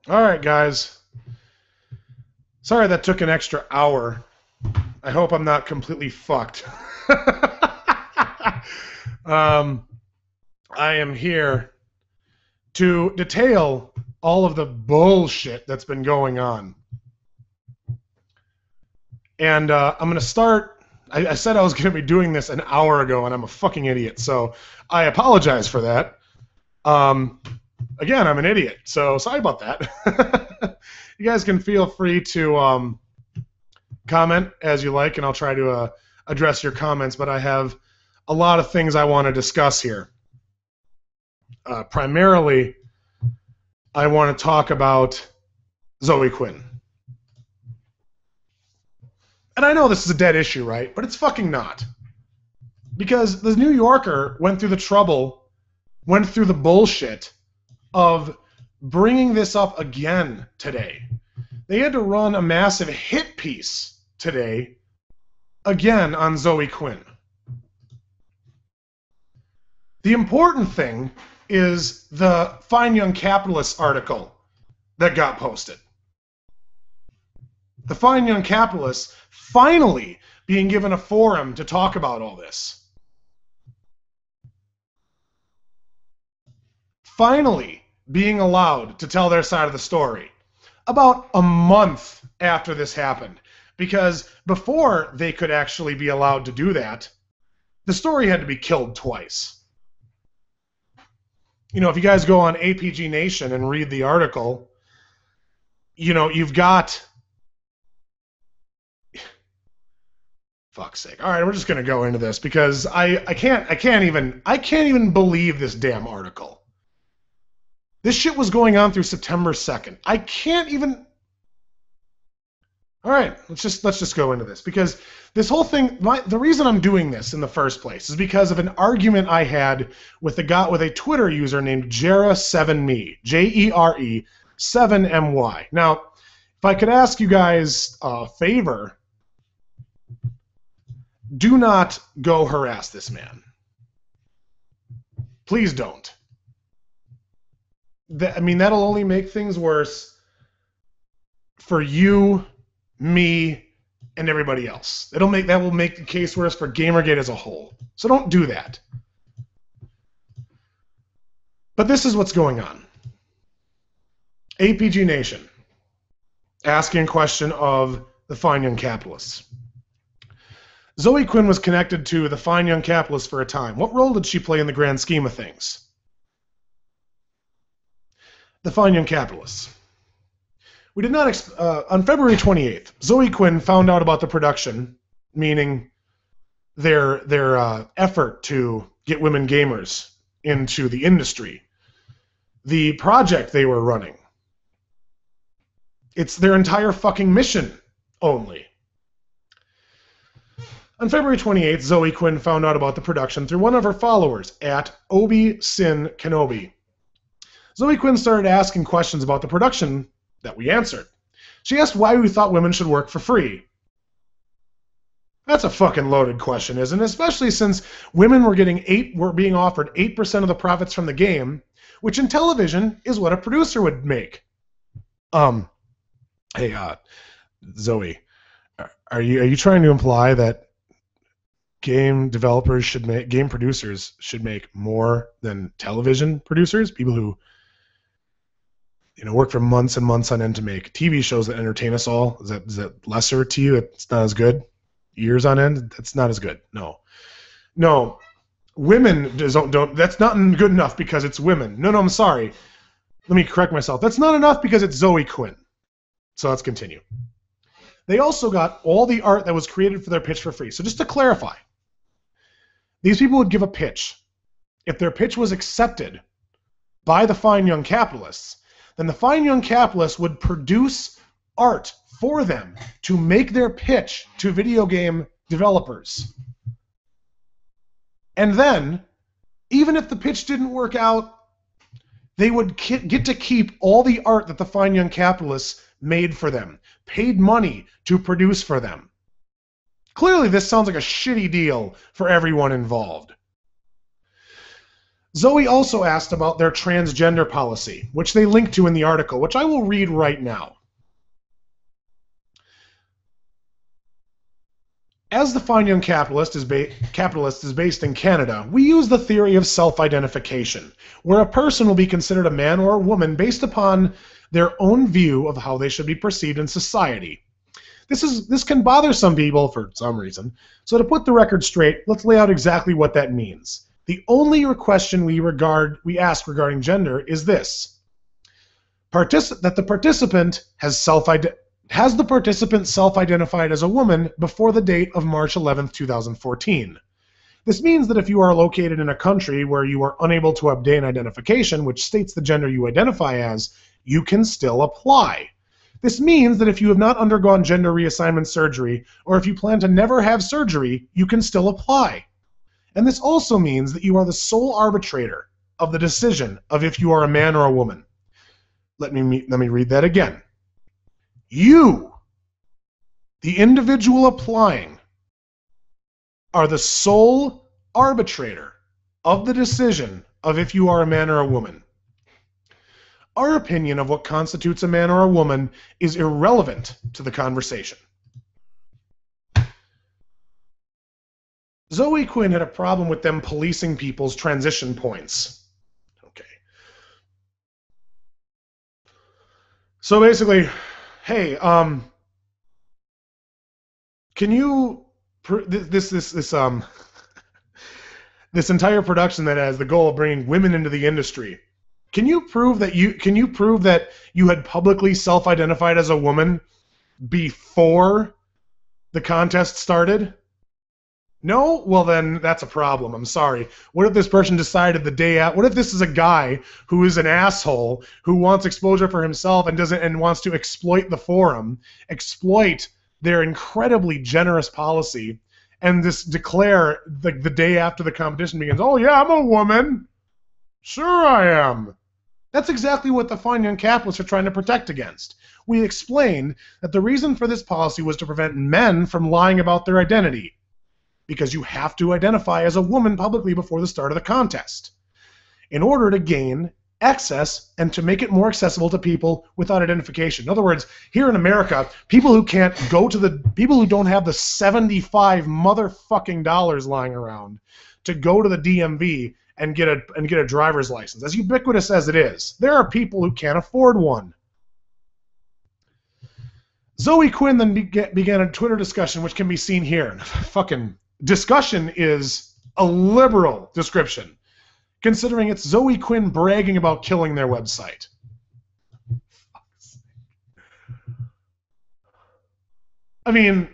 All right, guys. Sorry that took an extra hour. I hope I'm not completely fucked. um, I am here to detail all of the bullshit that's been going on. And I'm going to start. I said I was going to be doing this an hour ago, and I'm a fucking idiot. So I apologize for that. Again, I'm an idiot. So sorry about that. You guys can feel free to comment as you like, and I'll try to address your comments. But I have a lot of things I want to discuss here. Primarily, I want to talk about Zoe Quinn. And I know this is a dead issue, right? But it's fucking not. Because the New Yorker went through the bullshit of bringing this up again today. They had to run a massive hit piece today, again, on Zoe Quinn. The important thing is the Fine Young Capitalist article that got posted. The Fine Young Capitalists finally being given a forum to talk about all this. Finally being allowed to tell their side of the story. About a month after this happened. Because before they could actually be allowed to do that, the story had to be killed twice. You know, if you guys go on APG Nation and read the article, you know, you've got... Fuck's sake. All right, we're just going to go into this because I can't even believe this damn article. This shit was going on through September 2nd. I can't even... All right, let's just go into this because this whole thing, the reason I'm doing this in the first place is because of an argument I had with a Twitter user named Jera7me, Jere 7my. Now, if I could ask you guys a favor, do not go harass this man. Please don't. That'll only make things worse for you, me, and everybody else. That will make the case worse for GamerGate as a whole. So don't do that. But this is what's going on. APG Nation asking a question of the Fine Young Capitalists. Zoe Quinn was connected to the Fine Young Capitalists for a time. What role did she play in the grand scheme of things? The Fine Young Capitalists. We did not on February 28th, Zoe Quinn found out about the production, meaning their effort to get women gamers into the industry. The project they were running. It's their entire fucking mission only. On February 28th, Zoe Quinn found out about the production through one of her followers at Obi Sin Kenobi. Zoe Quinn started asking questions about the production that we answered. She asked why we thought women should work for free. That's a fucking loaded question, isn't it? Especially since women were being offered 8% of the profits from the game, which in television is what a producer would make. Hey, Zoe, are you trying to imply that game producers should make more than television producers? People who work for months and months on end to make TV shows that entertain us all. Is that lesser to you? It's not as good? Years on end? That's not as good. No. Women don't. That's not good enough because it's women. No, I'm sorry. Let me correct myself. That's not enough because it's Zoe Quinn. So let's continue. They also got all the art that was created for their pitch for free. So just to clarify, these people would give a pitch. If their pitch was accepted by the Fine Young Capitalists, then the Fine Young Capitalists would produce art for them to make their pitch to video game developers. And then, even if the pitch didn't work out, they would get to keep all the art that the Fine Young Capitalists made for them, paid money to produce for them. Clearly, this sounds like a shitty deal for everyone involved. Zoe also asked about their transgender policy, which they link to in the article, which I will read right now. As the Fine Young Capitalist is based in Canada, we use the theory of self-identification, where a person will be considered a man or a woman based upon their own view of how they should be perceived in society. This can bother some people for some reason, so to put the record straight, let's lay out exactly what that means. The only question we ask regarding gender is this: that the participant has the participant self-identified as a woman before the date of March 11th, 2014. This means that if you are located in a country where you are unable to obtain identification, which states the gender you identify as, you can still apply. This means that if you have not undergone gender reassignment surgery, or if you plan to never have surgery, you can still apply. And this also means that you are the sole arbitrator of the decision of if you are a man or a woman. Let me read that again. You, the individual applying, are the sole arbitrator of the decision of if you are a man or a woman. Our opinion of what constitutes a man or a woman is irrelevant to the conversation. Zoe Quinn had a problem with them policing people's transition points. Okay. So basically, hey, can you this entire production that has the goal of bringing women into the industry? Can you prove that you had publicly self-identified as a woman before the contest started? No? Well, then that's a problem. I'm sorry. What if this person decided the day out? What if this is a guy who is an asshole who wants exposure for himself and wants to exploit the forum, exploit their incredibly generous policy, and just declare the day after the competition begins, oh yeah, I'm a woman. Sure I am. That's exactly what the Fine Young Capitalists are trying to protect against. We explained that the reason for this policy was to prevent men from lying about their identity, because you have to identify as a woman publicly before the start of the contest in order to gain access and to make it more accessible to people without identification. In other words, here in America, people who don't have the 75 motherfucking dollars lying around to go to the DMV and get a driver's license. As ubiquitous as it is, there are people who can't afford one. Zoe Quinn then began a Twitter discussion, which can be seen here. Fucking discussion is a liberal description, considering it's Zoe Quinn bragging about killing their website. I mean,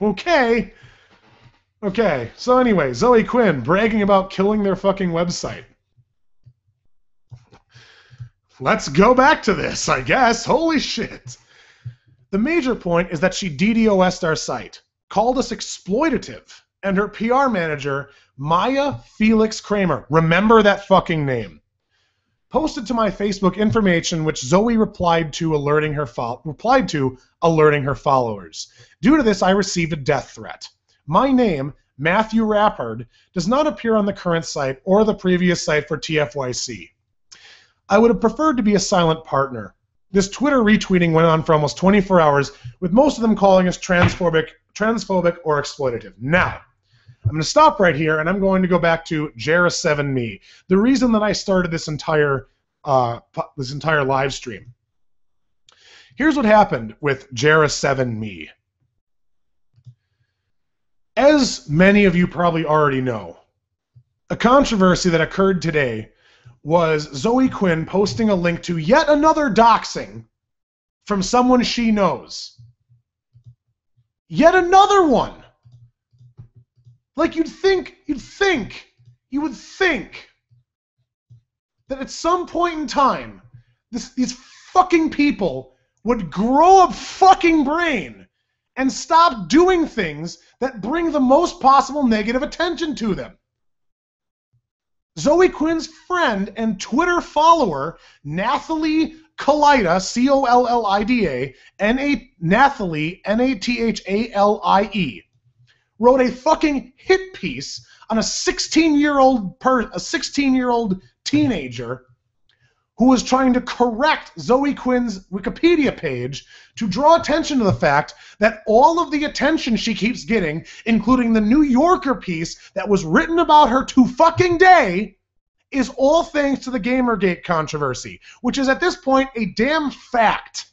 okay. Okay, so anyway, Zoe Quinn bragging about killing their fucking website. Let's go back to this, I guess. Holy shit. The major point is that she DDoS'd our site, called us exploitative, and her PR manager, Maya Felix Kramer, remember that fucking name, posted to my Facebook information which Zoe replied to alerting her followers. Due to this, I received a death threat. My name, Matthew Rappard, does not appear on the current site or the previous site for TFYC. I would have preferred to be a silent partner. This Twitter retweeting went on for almost 24 hours, with most of them calling us transphobic or exploitative. Now, I'm going to stop right here, and I'm going to go back to Jera7me. The reason that I started this entire live stream. Here's what happened with Jera7me. As many of you probably already know, a controversy that occurred today was Zoe Quinn posting a link to yet another doxing from someone she knows. Yet another one. Like you would think that at some point in time, these fucking people would grow a fucking brain and stop doing things that bring the most possible negative attention to them. Zoe Quinn's friend and Twitter follower, Nathalie Collida, Collida, Nathalie, Nathalie, wrote a fucking hit piece on a 16-year-old teenager who was trying to correct Zoe Quinn's Wikipedia page to draw attention to the fact that all of the attention she keeps getting, including the New Yorker piece that was written about her to fucking day, is all thanks to the GamerGate controversy, which is at this point a damn fact.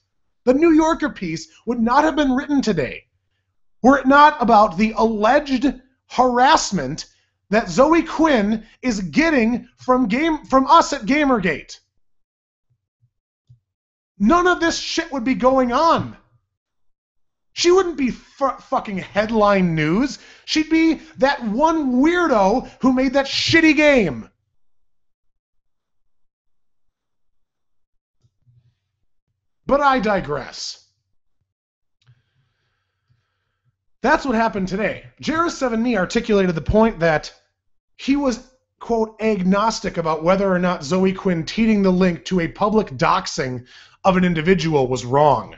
The New Yorker piece would not have been written today were it not about the alleged harassment that Zoe Quinn is getting from us at GamerGate. None of this shit would be going on. She wouldn't be fucking headline news. She'd be that one weirdo who made that shitty game. But I digress. That's what happened today. Jairus7me articulated the point that he was, quote, agnostic about whether or not Zoe Quinn tweeting the link to a public doxing of an individual was wrong.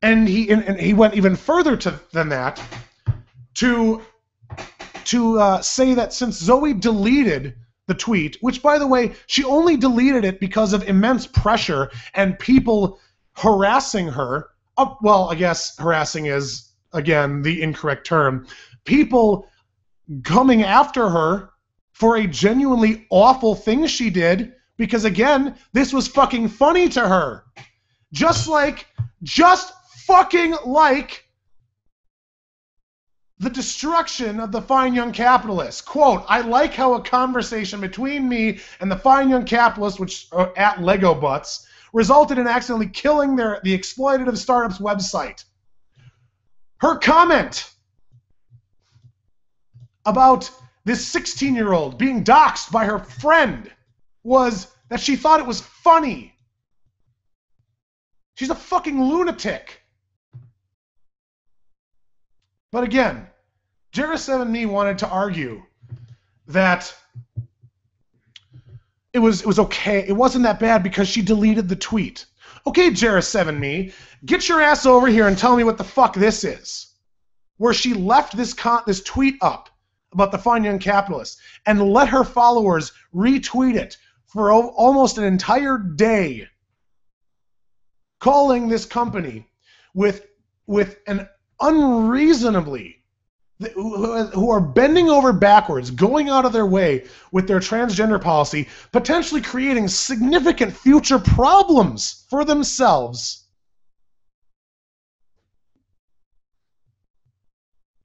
And he went even further than that to say that since Zoe deleted the tweet, which, by the way, she only deleted it because of immense pressure and people harassing her. Well, I guess harassing is, again, the incorrect term. People coming after her for a genuinely awful thing she did because, again, this was fucking funny to her. Just fucking like the destruction of the fine young capitalist. Quote, I like how a conversation between me and the fine young capitalist, which at Lego Butts, resulted in accidentally killing the exploitative startup's website. Her comment about this 16-year-old being doxxed by her friend was that she thought it was funny. She's a fucking lunatic. But again, Jairus7me wanted to argue that it was okay. It wasn't that bad because she deleted the tweet. Okay, Jairus7me, get your ass over here and tell me what the fuck this is. Where she left this tweet up about the fine young capitalist and let her followers retweet it for almost an entire day, calling this company with an unreasonably, who are bending over backwards, going out of their way with their transgender policy, potentially creating significant future problems for themselves.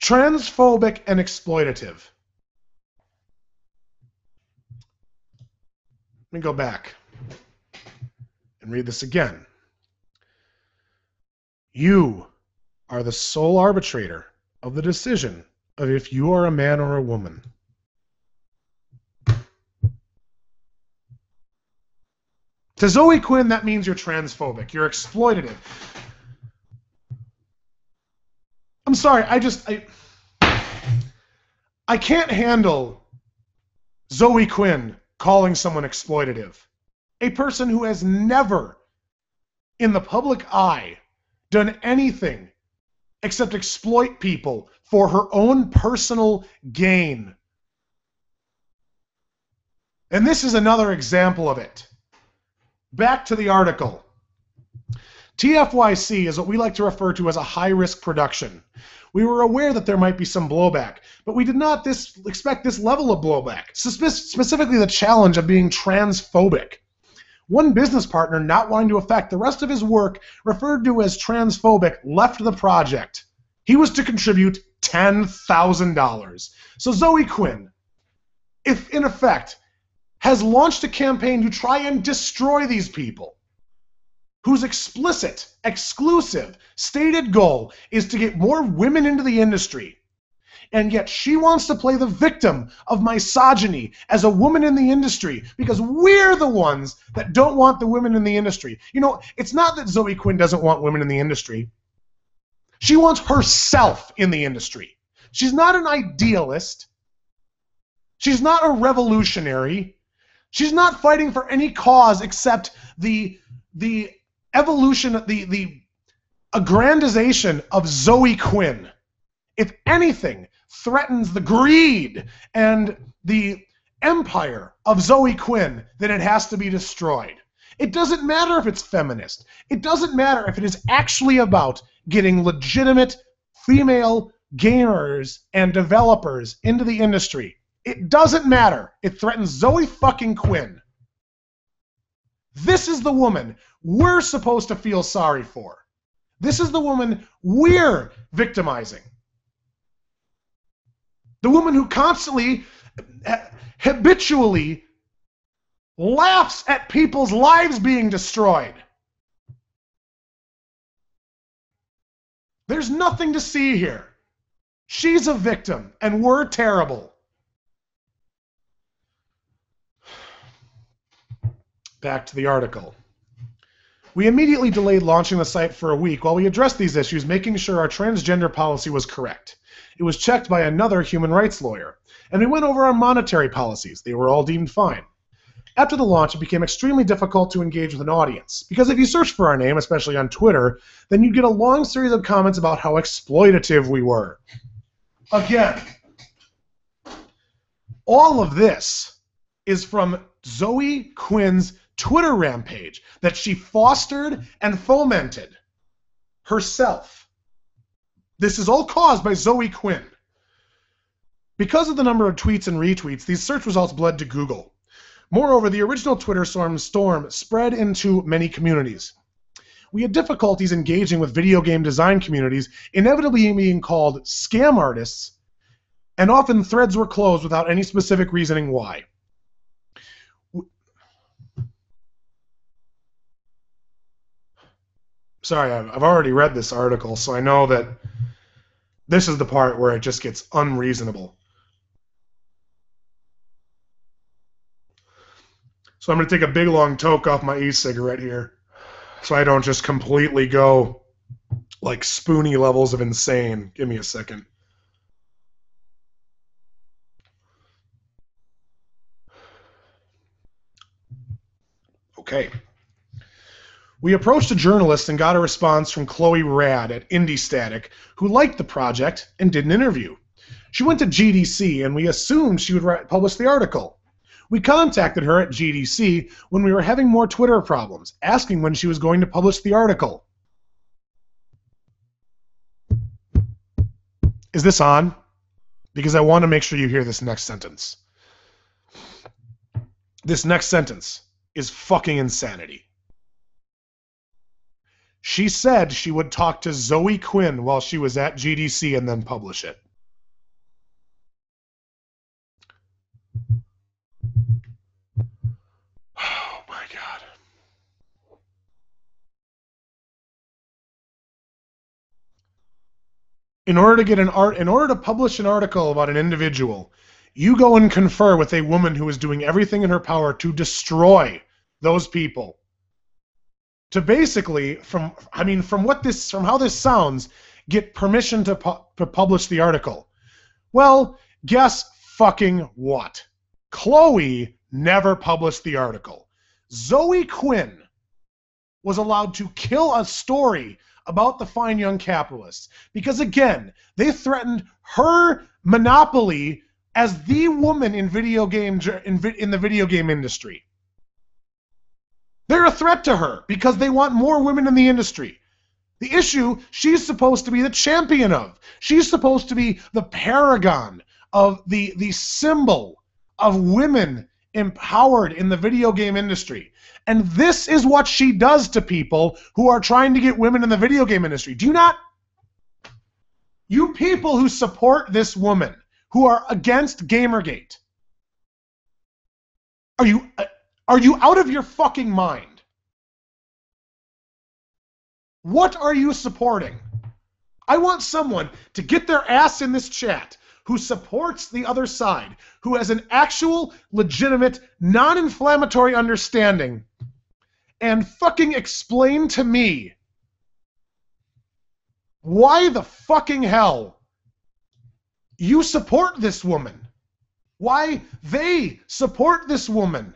Transphobic and exploitative. Let me go back and read this again. You are the sole arbitrator of the decision of if you are a man or a woman. To Zoe Quinn, that means you're transphobic. You're exploitative. I'm sorry, I can't handle Zoe Quinn calling someone exploitative. A person who has never, in the public eye, done anything except exploit people for her own personal gain. And this is another example of it. Back to the article. TFYC is what we like to refer to as a high-risk production. We were aware that there might be some blowback, but we did not expect this level of blowback, specifically the challenge of being transphobic. One business partner not wanting to affect the rest of his work, referred to as transphobic, left the project. He was to contribute $10,000. So Zoe Quinn, if in effect, has launched a campaign to try and destroy these people, whose explicit, exclusive, stated goal is to get more women into the industry. And yet she wants to play the victim of misogyny as a woman in the industry because we're the ones that don't want the women in the industry. You know, it's not that Zoe Quinn doesn't want women in the industry. She wants herself in the industry. She's not an idealist. She's not a revolutionary. She's not fighting for any cause except the evolution, the aggrandization of Zoe Quinn if anything, threatens the greed and the empire of Zoe Quinn, then it has to be destroyed. It doesn't matter if it's feminist. It doesn't matter if it is actually about getting legitimate female gamers and developers into the industry. It doesn't matter. It threatens Zoe fucking Quinn. This is the woman we're supposed to feel sorry for. This is the woman we're victimizing. The woman who constantly, habitually laughs at people's lives being destroyed. There's nothing to see here. She's a victim, and we're terrible. Back to the article. We immediately delayed launching the site for a week while we addressed these issues, making sure our transgender policy was correct. It was checked by another human rights lawyer, and we went over our monetary policies. They were all deemed fine. After the launch, it became extremely difficult to engage with an audience, because if you search for our name, especially on Twitter, then you'd get a long series of comments about how exploitative we were. Again, all of this is from Zoe Quinn's Twitter rampage that she fostered and fomented herself. This is all caused by Zoe Quinn. Because of the number of tweets and retweets, these search results bled to Google. Moreover, the original Twitter storm spread into many communities. We had difficulties engaging with video game design communities, inevitably being called scam artists, and often threads were closed without any specific reasoning why. Sorry, I've already read this article, so I know that this is the part where it just gets unreasonable. So I'm going to take a big long toke off my e-cigarette here so I don't just completely go like spoony levels of insane. Give me a second. Okay. We approached a journalist and got a response from Chloe Rad at IndieStatic, who liked the project and did an interview. She went to GDC, and we assumed she would publish the article. We contacted her at GDC when we were having more Twitter problems, asking when she was going to publish the article. Is this on? Because I want to make sure you hear this next sentence. This next sentence is fucking insanity. She said she would talk to Zoe Quinn while she was at GDC and then publish it. Oh my God. In order to publish an article about an individual, you go and confer with a woman who is doing everything in her power to destroy those people. To basically, from how this sounds, get permission to publish the article. Well, guess fucking what? Chloe never published the article. Zoe Quinn was allowed to kill a story about the fine young capitalists because, again, they threatened her monopoly as the woman in the video game industry. They're a threat to her because they want more women in the industry. The issue she's supposed to be the champion of. She's supposed to be the paragon of the symbol of women empowered in the video game industry. And this is what she does to people who are trying to get women in the video game industry. Do you not? You people who support this woman, who are against GamerGate, are you out of your fucking mind? What are you supporting? I want someone to get their ass in this chat who supports the other side, who has an actual, legitimate, non-inflammatory understanding, and fucking explain to me why the fucking hell you support this woman. Why they support this woman.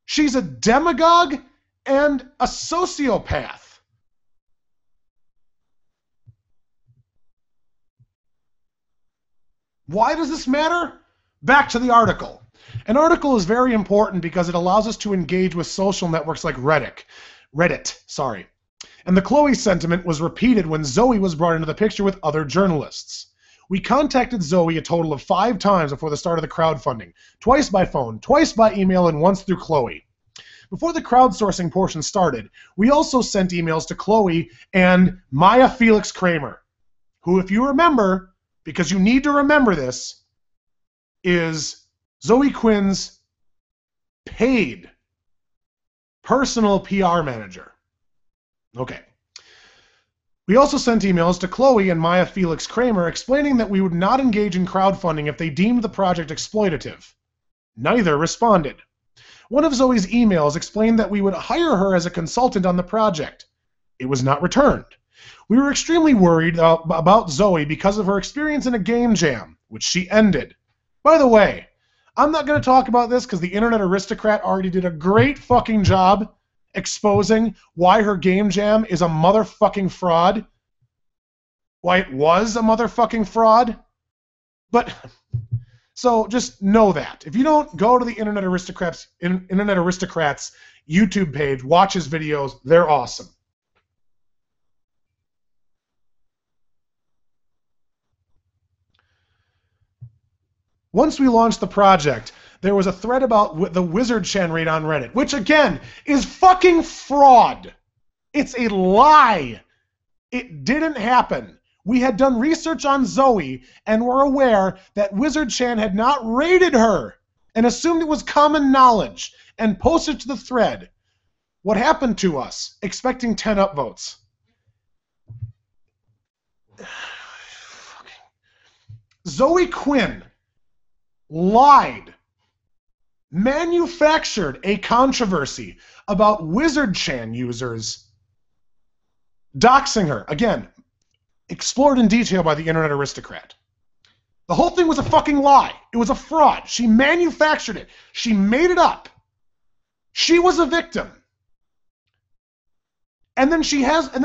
She's a demagogue and a sociopath. Why does this matter? Back to the article. An article is very important because it allows us to engage with social networks like Reddit, sorry. And the Chloe sentiment was repeated when Zoe was brought into the picture with other journalists. We contacted Zoe a total of 5 times before the start of the crowdfunding, twice by phone, twice by email, and once through Chloe. Before the crowdsourcing portion started, we also sent emails to Chloe and Maya Felix Kramer, who, if you remember, because you need to remember this, is Zoe Quinn's paid personal PR manager. Okay. We also sent emails to Chloe and Maya Felix Kramer explaining that we would not engage in crowdfunding if they deemed the project exploitative. Neither responded. One of Zoe's emails explained that we would hire her as a consultant on the project. It was not returned. We were extremely worried about Zoe because of her experience in a game jam, which she ended. By the way, I'm not going to talk about this because the Internet Aristocrat already did a great fucking job exposing why her game jam is a motherfucking fraud. Why it was a motherfucking fraud. But, so just know that. If you don't go to the Internet Aristocrats YouTube page, watch his videos, they're awesome. Once we launched the project, there was a thread about the Wizard Chan raid on Reddit, which again is fucking fraud. It's a lie. It didn't happen. We had done research on Zoe and were aware that Wizard Chan had not raided her and assumed it was common knowledge and posted to the thread. What happened to us? Expecting 10 upvotes. Zoe Quinn lied, manufactured a controversy about Wizard Chan users doxing her. Again, explored in detail by the Internet Aristocrat. The whole thing was a fucking lie. It was a fraud. She manufactured it. She made it up. She was a victim. And then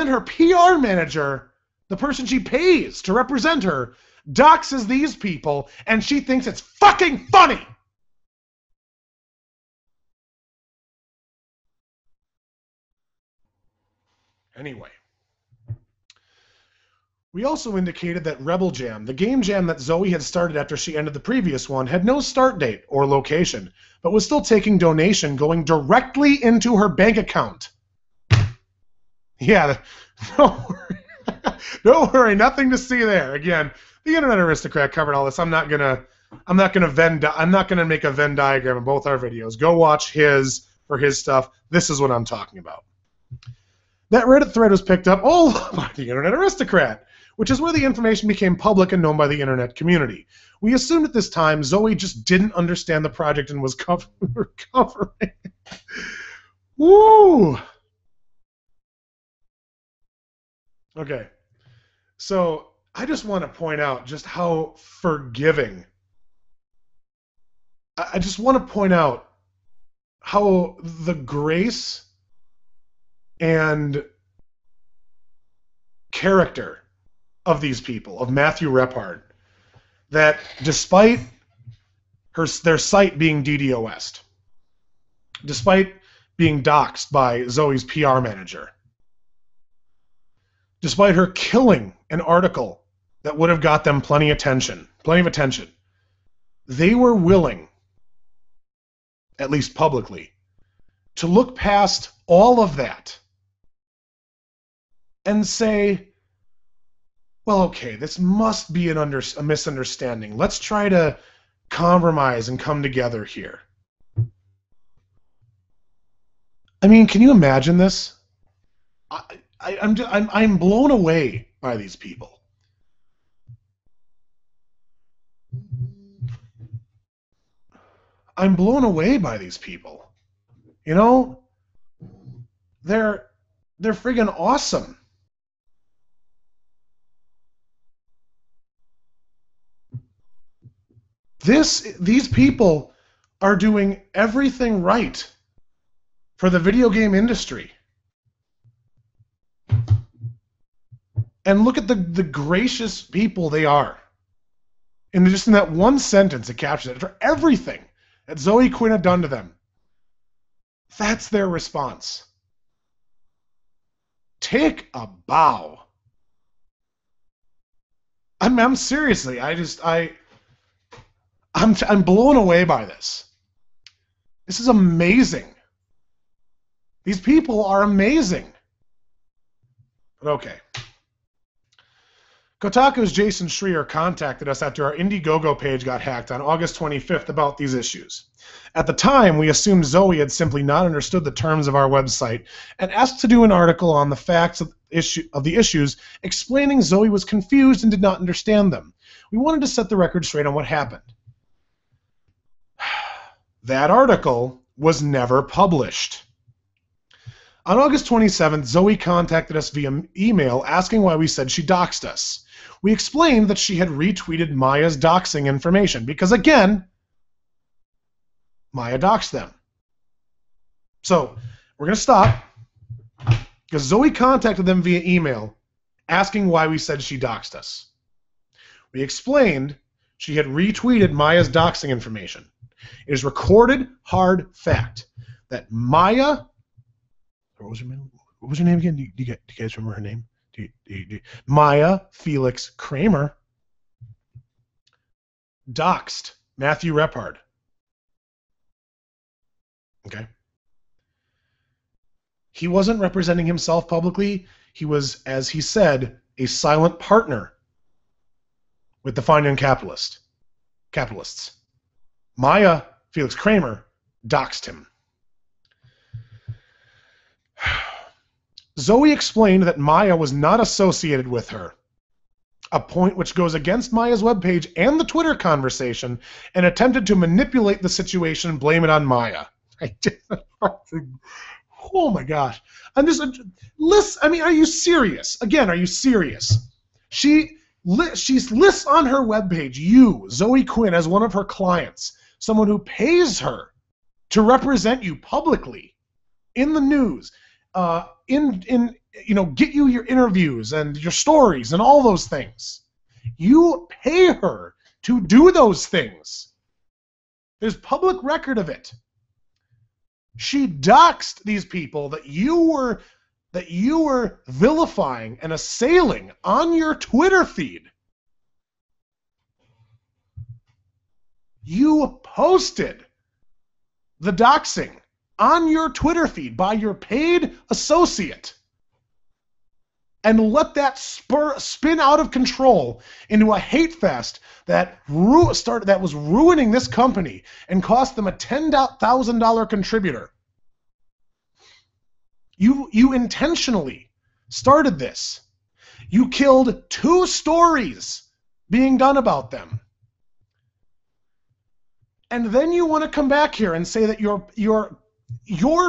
her PR manager, the person she pays to represent her, doxes these people, and she thinks it's fucking funny. Anyway. We also indicated that Rebel Jam, the game jam that Zoe had started after she ended the previous one, had no start date or location, but was still taking donation going directly into her bank account. Yeah, don't worry. Don't worry, nothing to see there. Again, the Internet Aristocrat covered all this. I'm not gonna make a Venn diagram of both our videos. Go watch his for his stuff. This is what I'm talking about. That Reddit thread was picked up all by the Internet Aristocrat, which is where the information became public and known by the internet community. We assumed at this time Zoe just didn't understand the project and was covering it. Woo! Okay. So I just want to point out just how forgiving. I just want to point out how the grace and character of these people, of Matthew Rephard, that despite their site being DDoS'd, despite being doxxed by Zoe's PR manager, despite her killing an article that would have got them plenty of attention, they were willing, at least publicly, to look past all of that and say, well, okay, this must be a misunderstanding. Let's try to compromise and come together here. I mean, can you imagine this? I'm blown away by these people. I'm blown away by these people. You know, they're friggin' awesome. These people are doing everything right for the video game industry. And look at the gracious people they are. And just in that one sentence, it captures it for everything that Zoe Quinn had done to them. That's their response. Take a bow. I'm seriously, I'm blown away by this. This is amazing. These people are amazing. But okay. Kotaku's Jason Schreier contacted us after our Indiegogo page got hacked on August 25th about these issues. At the time, we assumed Zoe had simply not understood the terms of our website and asked to do an article on the facts of the issues, explaining Zoe was confused and did not understand them. We wanted to set the record straight on what happened. That article was never published. On August 27th, Zoe contacted us via email asking why we said she doxed us. We explained that she had retweeted Maya's doxing information because, again, Maya doxed them. So, we're going to stop because Zoe contacted them via email asking why we said she doxed us. We explained she had retweeted Maya's doxing information. It is recorded hard fact that Maya... What was her name again? Do you guys remember her name? Maya Felix Kramer doxed Matthew Repard. Okay. He wasn't representing himself publicly. He was, as he said, a silent partner with the fine young capitalists. Maya Felix Kramer doxed him. Zoe explained that Maya was not associated with her, a point which goes against Maya's webpage and the Twitter conversation, and attempted to manipulate the situation and blame it on Maya. Oh my gosh. Listen, I mean, are you serious? Again, are you serious? She lists on her webpage you, Zoe Quinn, as one of her clients, someone who pays her to represent you publicly in the news, get you your interviews and your stories and all those things. You pay her to do those things. There's public record of it. She doxed these people that you were vilifying and assailing on your Twitter feed. You posted the doxing on your Twitter feed by your paid associate and let that spin out of control into a hate fest that was ruining this company and cost them a $10,000 contributor. You intentionally started this. You killed 2 stories being done about them. And then you want to come back here and say that your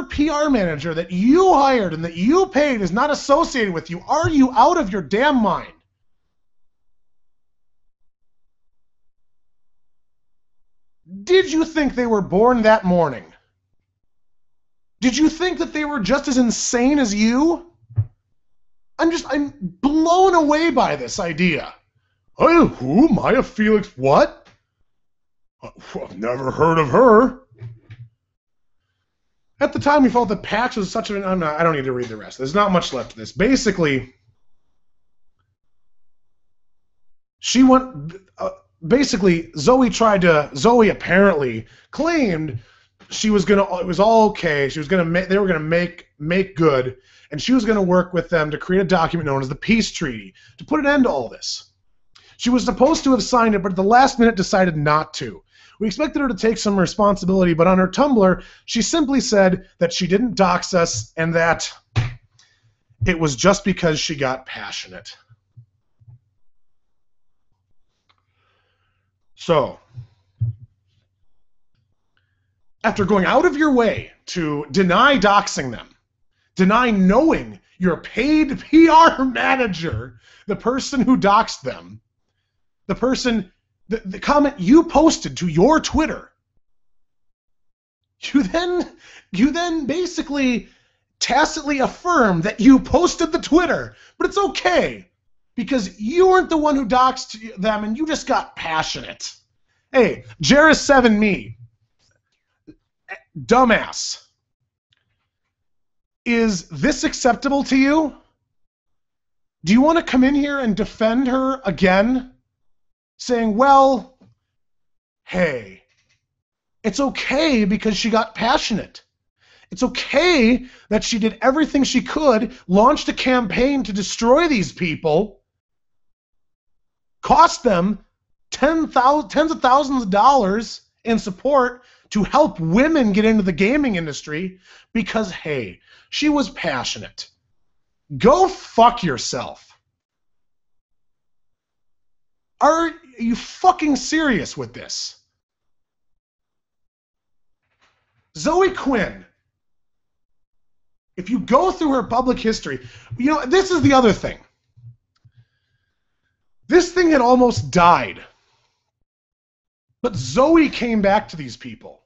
PR manager that you hired and that you paid is not associated with you. Are you out of your damn mind? Did you think they were born that morning? Did you think that they were just as insane as you? I'm blown away by this idea. Oh, who? Maya Felix what? I've never heard of her. At the time, we felt that PAX was such an... I don't need to read the rest. There's not much left of this. Basically, she went... Zoe apparently claimed she was going to... It was all okay. She was going to... They were going to make good, and she was going to work with them to create a document known as the Peace Treaty to put an end to all this. She was supposed to have signed it, but at the last minute decided not to. We expected her to take some responsibility, but on her Tumblr, she simply said that she didn't dox us and that it was just because she got passionate. So, after going out of your way to deny doxing them, deny knowing your paid PR manager, the person who doxed them, the person... The comment you posted to your Twitter, you then basically tacitly affirm that you posted the Twitter, but it's okay. because you weren't the one who doxed them and you just got passionate. Hey, Jaris7me, dumbass. Is this acceptable to you? Do you want to come in here and defend her again? Saying, well, hey, it's okay because she got passionate. It's okay that she did everything she could, launched a campaign to destroy these people, cost them tens of thousands of dollars in support to help women get into the gaming industry because, hey, she was passionate. Go fuck yourself. Are you fucking serious with this? Zoe Quinn, if you go through her public history, you know, this is the other thing. This thing had almost died. But Zoe came back to these people.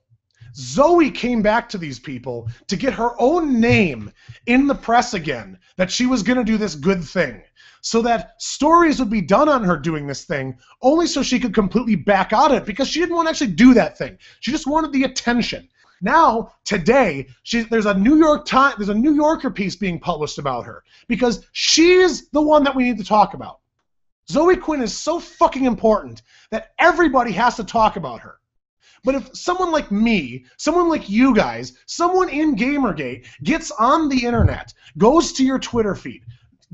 Zoe came back to these people to get her own name in the press again, that she was going to do this good thing, so that stories would be done on her doing this thing, only so she could completely back out of it, because she didn't want to actually do that thing. She just wanted the attention. Now, today, there's a New Yorker piece being published about her, because she's the one that we need to talk about. Zoe Quinn is so fucking important that everybody has to talk about her. But if someone like me, someone like you guys, someone in GamerGate gets on the internet, goes to your Twitter feed,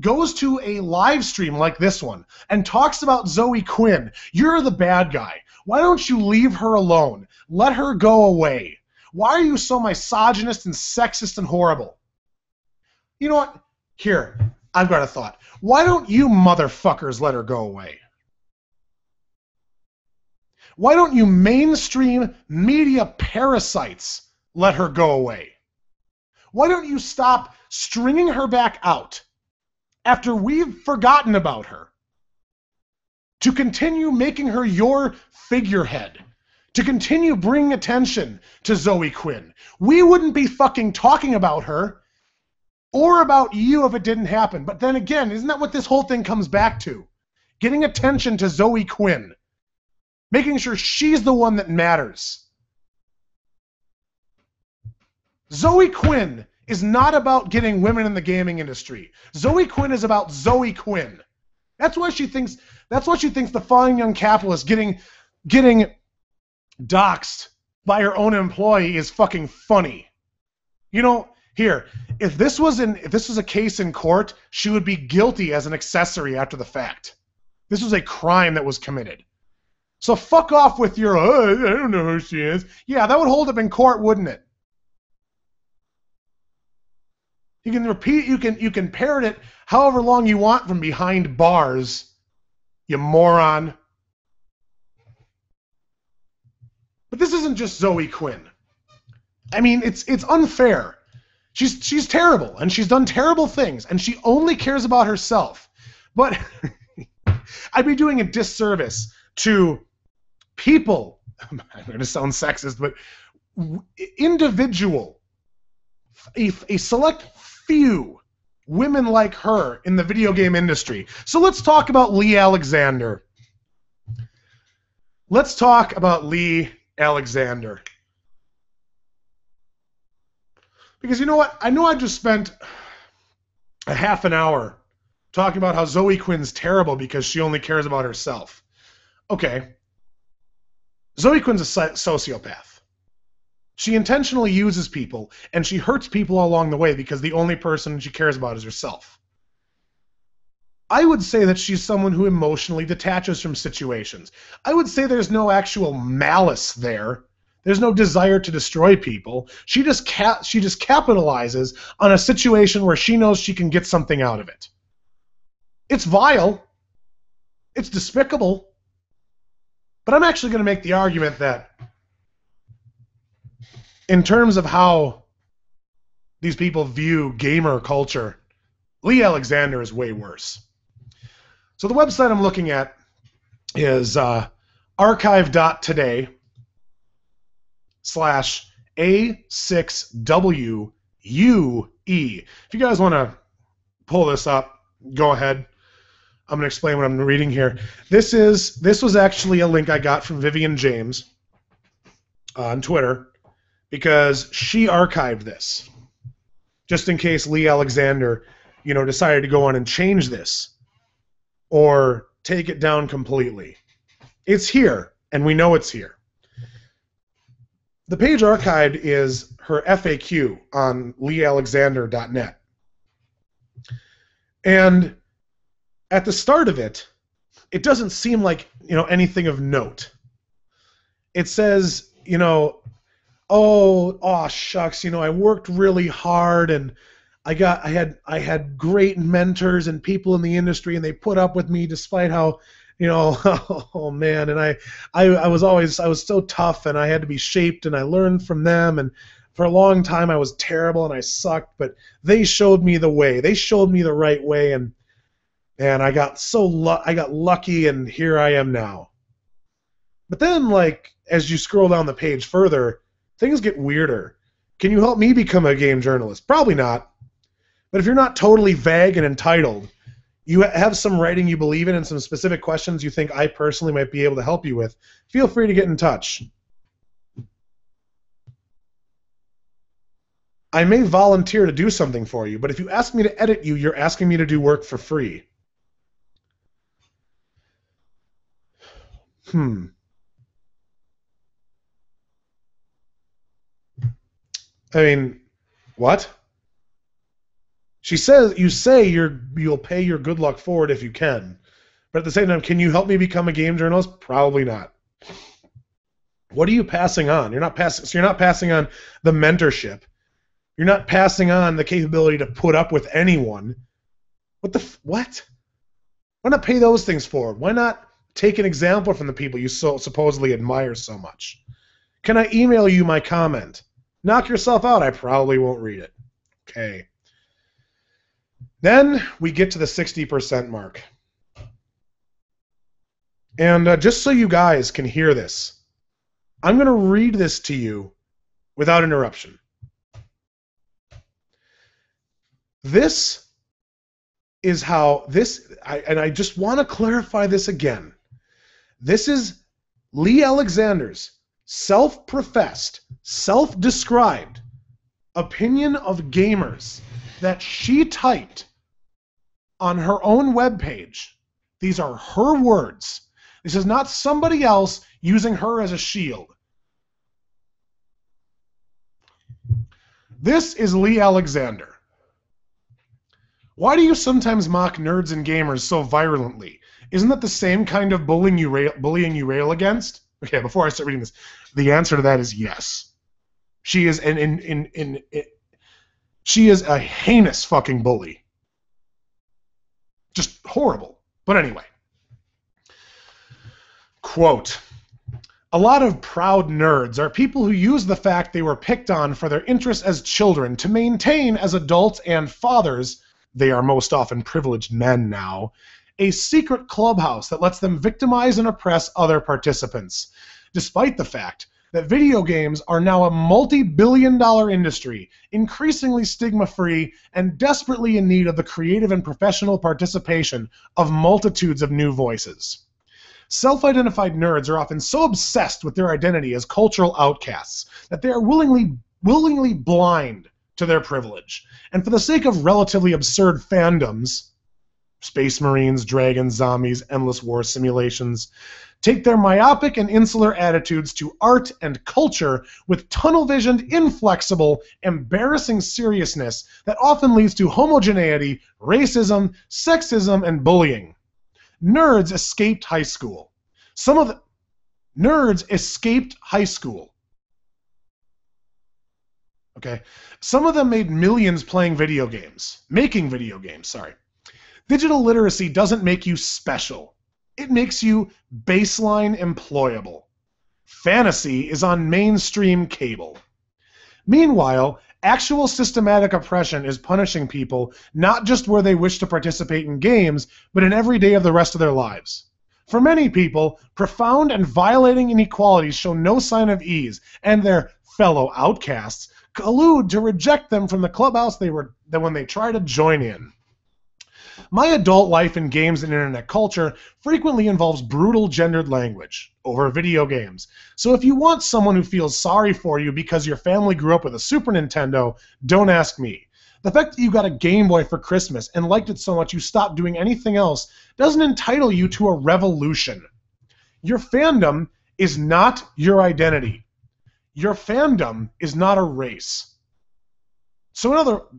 goes to a live stream like this one, and talks about Zoe Quinn, you're the bad guy. Why don't you leave her alone? Let her go away. Why are you so misogynist and sexist and horrible? You know what? Here, I've got a thought. Why don't you motherfuckers let her go away? Why don't you mainstream media parasites let her go away? Why don't you stop stringing her back out after we've forgotten about her to continue making her your figurehead, to continue bringing attention to Zoe Quinn? We wouldn't be fucking talking about her or about you if it didn't happen. But then again, isn't that what this whole thing comes back to? Getting attention to Zoe Quinn. Making sure she's the one that matters. Zoe Quinn is not about getting women in the gaming industry. Zoe Quinn is about Zoe Quinn. That's what she thinks the fine young capitalist getting doxxed by her own employee is fucking funny. You know, here, if this was a case in court, she would be guilty as an accessory after the fact. This was a crime that was committed. So fuck off with your, I don't know who she is. Yeah, that would hold up in court, wouldn't it? You can repeat, you can parrot it however long you want from behind bars, you moron. But this isn't just Zoe Quinn. I mean, it's unfair. She's terrible, and she's done terrible things, and she only cares about herself. But I'd be doing a disservice to people, I'm going to sound sexist, but a select few women like her in the video game industry. So let's talk about Lee Alexander. Let's talk about Lee Alexander. Because you know what? I know I just spent a half an hour talking about how Zoe Quinn's terrible because she only cares about herself. Okay. Zoe Quinn's a sociopath. She intentionally uses people, and she hurts people along the way because the only person she cares about is herself. I would say that she's someone who emotionally detaches from situations. I would say there's no actual malice there. There's no desire to destroy people. She just capitalizes on a situation where she knows she can get something out of it. It's vile. It's despicable. But I'm actually going to make the argument that in terms of how these people view gamer culture, Lee Alexander is way worse. So the website I'm looking at is archive.today/A6WUE. If you guys want to pull this up, go ahead. I'm going to explain what I'm reading here. This was actually a link I got from Vivian James on Twitter because she archived this just in case Lee Alexander, decided to go on and change this or take it down completely. It's here, and we know it's here. The page archived is her FAQ on leealexander.net. And at the start of it, it doesn't seem like, anything of note. It says, oh shucks, I worked really hard and I had great mentors and people in the industry and they put up with me despite how, oh man, and I was so tough and I had to be shaped and I learned from them, and for a long time I was terrible and I sucked, but they showed me the way. They showed me the right way, and I got I got lucky, and here I am now. But then, as you scroll down the page further, things get weirder. Can you help me become a game journalist? Probably not. But if you're not totally vague and entitled, you have some writing you believe in and some specific questions you think I personally might be able to help you with, feel free to get in touch. I may volunteer to do something for you, but if you ask me to edit you, you're asking me to do work for free. I mean, what? She says, you say you'll pay your good luck forward if you can. But at the same time, can you help me become a game journalist? Probably not. What are you passing on? You're not passing on the mentorship. You're not passing on the capability to put up with anyone. What? Why not pay those things forward? Why not take an example from the people you supposedly admire so much? Can I email you my comment? Knock yourself out. I probably won't read it. Okay. Then we get to the 60% mark. And just so you guys can hear this, I'm going to read this to you without interruption. This is how and I just want to clarify this again. This is Lee Alexander's self-professed, self-described opinion of gamers that she typed on her own webpage. These are her words. This is not somebody else using her as a shield. This is Lee Alexander. Why do you sometimes mock nerds and gamers so virulently? Isn't that the same kind of bullying you rail against? Okay, before I start reading this, the answer to that is yes. She is she is a heinous fucking bully. Just horrible. But anyway. Quote, "A lot of proud nerds are people who use the fact they were picked on for their interests as children to maintain as adults and fathers, they are most often privileged men now, a secret clubhouse that lets them victimize and oppress other participants, despite the fact that video games are now a multi-billion-dollar industry, increasingly stigma-free and desperately in need of the creative and professional participation of multitudes of new voices. Self-identified nerds are often so obsessed with their identity as cultural outcasts that they are willingly blind to their privilege, and for the sake of relatively absurd fandoms, Space Marines, dragons, zombies, endless war simulations, take their myopic and insular attitudes to art and culture with tunnel-visioned, inflexible, embarrassing seriousness that often leads to homogeneity, racism, sexism, and bullying. Nerds escaped high school. Nerds escaped high school. Okay? Some of them made millions playing video games. Making video games, sorry. Digital literacy doesn't make you special. It makes you baseline employable. Fantasy is on mainstream cable. Meanwhile, actual systematic oppression is punishing people not just where they wish to participate in games, but in every day of the rest of their lives. For many people, profound and violating inequalities show no sign of ease, and their fellow outcasts collude to reject them from the clubhouse when they try to join in. My adult life in games and internet culture frequently involves brutal gendered language over video games. So if you want someone who feels sorry for you because your family grew up with a Super Nintendo, don't ask me. The fact that you got a Game Boy for Christmas and liked it so much you stopped doing anything else doesn't entitle you to a revolution. Your fandom is not your identity. Your fandom is not a race. So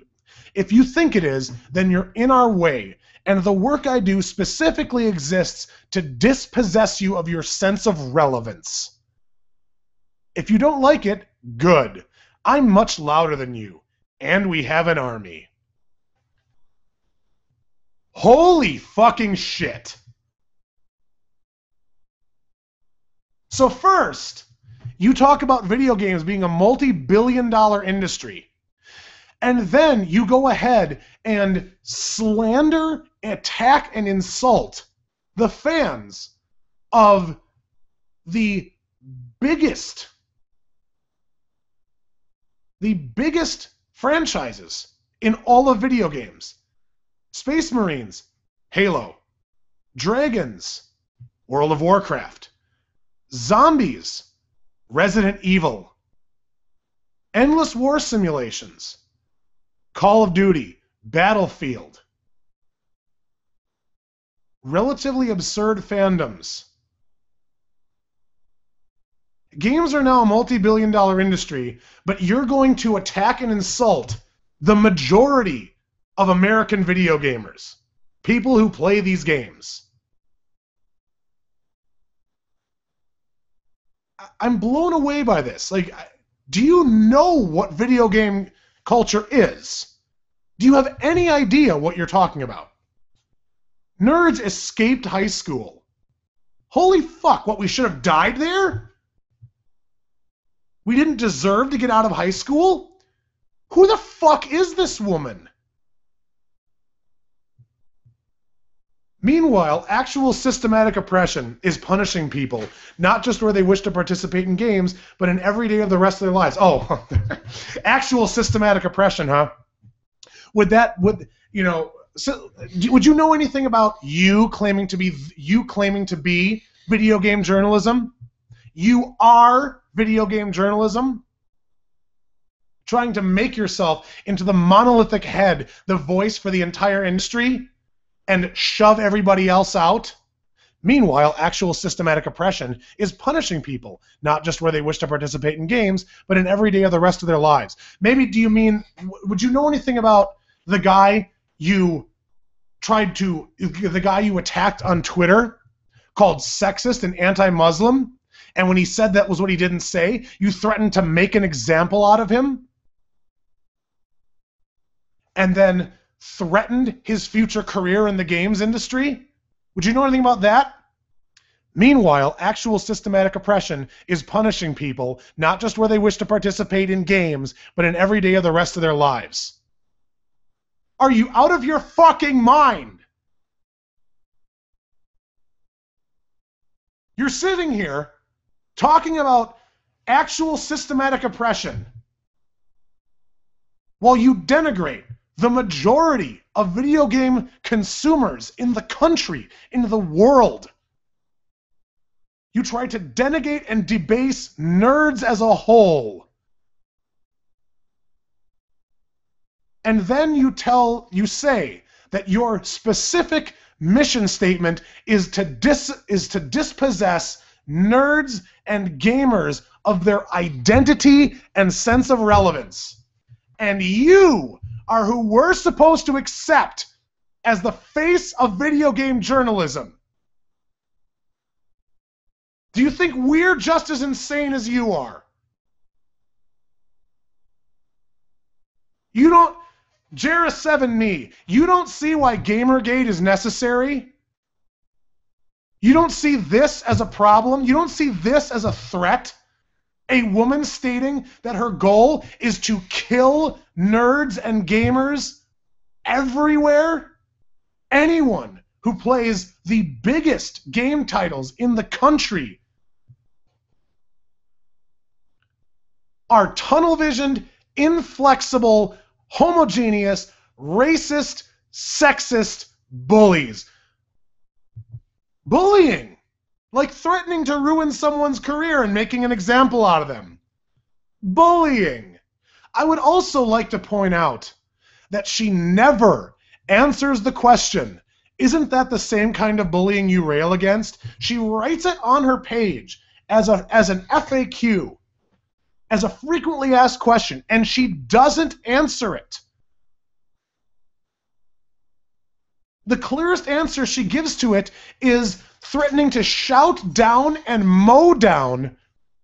if you think it is, then you're in our way, and the work I do specifically exists to dispossess you of your sense of relevance. If you don't like it, good. I'm much louder than you, and we have an army. Holy fucking shit. So first, you talk about video games being a multi-billion-dollar industry. And then you go ahead and slander, attack, and insult the fans of the biggest franchises in all of video games. Space Marines, Halo. Dragons, World of Warcraft. Zombies, Resident Evil. Endless war simulations. Call of Duty, Battlefield. Relatively absurd fandoms. Games are now a multi-billion-dollar industry, but you're going to attack and insult the majority of American video gamers. People who play these games. I'm blown away by this. Like, do you know what video game culture is? Do you have any idea what you're talking about? Nerds escaped high school. Holy fuck, what, we should have died there? We didn't deserve to get out of high school? Who the fuck is this woman? Meanwhile, actual systematic oppression is punishing people, not just where they wish to participate in games, but in every day of the rest of their lives. Oh, actual systematic oppression, huh? Would you know anything about you claiming to be video game journalism? You are video game journalism? Trying to make yourself into the monolithic head, the voice for the entire industry? And shove everybody else out? Meanwhile, actual systematic oppression is punishing people, not just where they wish to participate in games, but in every day of the rest of their lives. Maybe, would you know anything about the guy you attacked on Twitter, called sexist and anti-Muslim, and when he said that was what he didn't say, you threatened to make an example out of him? And then threatened his future career in the games industry? Would you know anything about that? Meanwhile, actual systematic oppression is punishing people, not just where they wish to participate in games, but in every day of the rest of their lives. Are you out of your fucking mind? You're sitting here talking about actual systematic oppression while you denigrate the majority of video game consumers in the country, in the world. You try to denigrate and debase nerds as a whole. And then you say that your specific mission statement is to dispossess nerds and gamers of their identity and sense of relevance. And you are who we're supposed to accept as the face of video game journalism. Do you think we're just as insane as you are? You don't, Jera7me, you don't see why GamerGate is necessary? You don't see this as a problem? You don't see this as a threat? A woman stating that her goal is to kill nerds and gamers everywhere? Anyone who plays the biggest game titles in the country are tunnel-visioned, inflexible, homogeneous, racist, sexist bullies. Bullying. Like threatening to ruin someone's career and making an example out of them. Bullying. I would also like to point out that she never answers the question, isn't that the same kind of bullying you rail against? She writes it on her page as an FAQ, as a frequently asked question, and she doesn't answer it. The clearest answer she gives to it is threatening to shout down and mow down